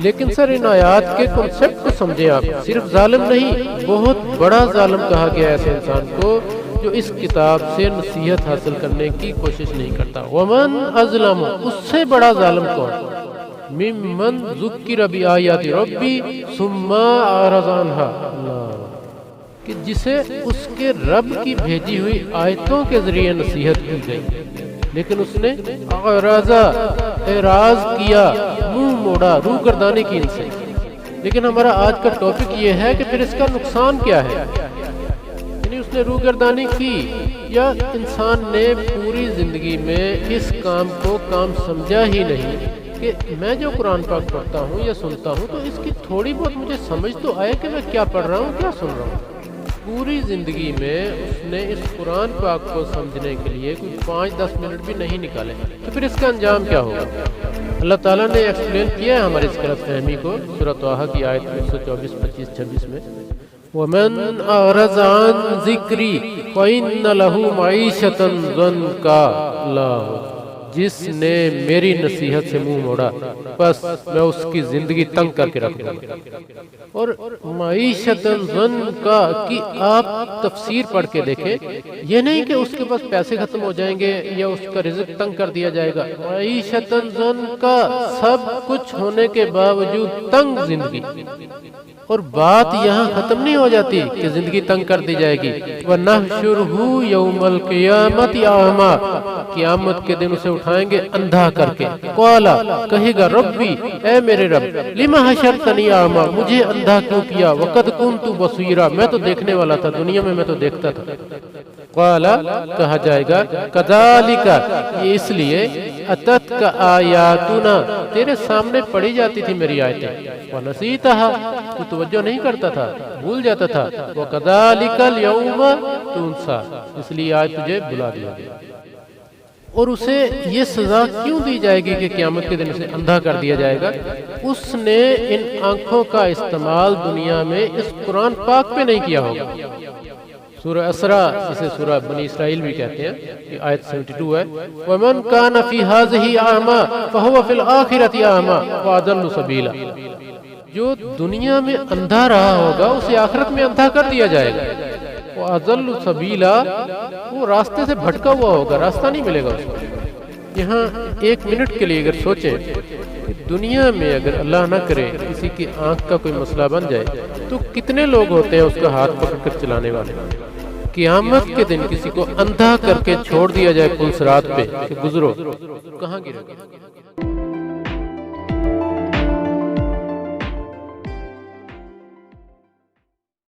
لیکن سر ان آیات کے کنسپٹ کو سمجھیں آپ، صرف ظالم نہیں، بہت بڑا ظالم کہا گیا ہے ایسے انسان کو جو اس کتاب سے نصیحت حاصل کرنے کی کوشش نہیں کرتا۔ ومن اظلم، اس سے بڑا ظالم کون؟ ممن ذکر بآیات ربی ثم اعرض عنہا، کہ جسے اس کے رب کی بھیجی ہوئی آیتوں کے ذریعے نصیحت کی گئی لیکن اس نے اعراض کیا، منہ موڑا، روگردانی کی ان سے۔ لیکن ہمارا آج کا ٹاپک یہ ہے کہ پھر اس کا نقصان کیا ہے؟ یعنی اس نے روگردانی کی یا انسان نے پوری زندگی میں اس کام کو کام سمجھا ہی نہیں کہ میں جو قرآن پاک پڑھتا ہوں یا سنتا ہوں تو اس کی تھوڑی بہت مجھے سمجھ تو آئے کہ میں کیا پڑھ رہا ہوں، کیا سن رہا ہوں۔ پوری زندگی میں اس نے اس قرآن پاک کو سمجھنے کے لیے کوئی 5-10 منٹ بھی نہیں نکالے، تو پھر اس کا انجام کیا ہوگا؟ اللہ تعالیٰ نے ایکسپلین کیا ہے ہماری اس غلط فہمی کو سورۃ طٰہٰ کی آیت 124، 25، 26 میں، وَمَنْ أَعْرَضَ عَنْ ذِكْرِي فَإِنَّ لَهُ مَعِيشَةً ضَنْكَا، جس نے میری نصیحت سے منہ موڑا بس میں اس کی زندگی تنگ کر کے رکھ دوں گا۔ اور معیشتاً ضنکا کی آپ تفسیر پڑھ کے دیکھیں، یہ نہیں کہ اس کے پاس پیسے ختم ہو جائیں گے یا اس کا رزق تنگ کر دیا جائے گا، معیشتاً ضنکا، سب کچھ ہونے کے باوجود تنگ زندگی۔ اور بات یہاں ختم نہیں ہو جاتی کہ زندگی تنگ کر دی جائے گی، وَنَحْشُرُهُ يَوْمَ الْقِيَامَةِ أَعْمَىٰ، قیامت کے دن اسے اٹھائیں گے اندھا کر کے، قَالَ، کہے گا ربی، اے میرے رب، لِمَ حَشَرْتَنِي أَعْمَىٰ، مجھے اندھا کیوں کیا، وَقَدْ كُنْتُ بَصِيرًا، میں تو دیکھنے والا تھا، دنیا میں میں تو دیکھتا تھا۔ قَالَ، کہا جائے گا كَذَلِكَ، یہ اس لیے أَتَتْكَ آيَاتُنَا، تیرے سامنے پڑھی جاتی تھی میری آیتیں، وَنَسِيتَهَا، تو توجہ نہیں کرتا تھا، بھول جاتا تھا، وَكَذَلِكَ الْيَوْمَ تُنسَىٰ، اس لیے آج تجھے بلا دیا گیا۔ اور اسے یہ سزا کیوں دی جائے گی کہ قیامت کے دن اسے اندھا کر دیا جائے گا؟ اس نے ان آنکھوں کا استعمال دنیا میں اس قرآن پاک پہ نہیں کیا ہوگا۔ سورہ اسراء، جسے سورہ بنی اسرائیل بھی کہتے ہیں، یہ آیت 72 ہے، وَمَنْ كَانَ فِي هَٰذِهِ أَعْمَىٰ فَهُوَ فِي الْآخِرَةِ أَعْمَىٰ وَأَضَلُّ سَبِيلًا، جو دنیا میں اندھا رہا ہوگا اسے آخرت میں اندھا کر دیا جائے گا، وَأَضَلُّ سَبِيلًا، وہ راستے سے بھٹکا ہوا ہوگا، راستہ نہیں ملے گا اس کو۔ یہاں 1 منٹ کے لیے اگر سوچیں کہ دنیا میں اگر اللہ نہ کرے کسی کی آنکھ کا کوئی مسئلہ بن جائے تو کتنے لوگ ہوتے ہیں اس کا ہاتھ پکڑ کر چلانے والے؟ قیامت کے دن کسی کو اندھا کر کے چھوڑ دیا جائے پل صراط پہ کہ گزرو، کہاں گرے گا؟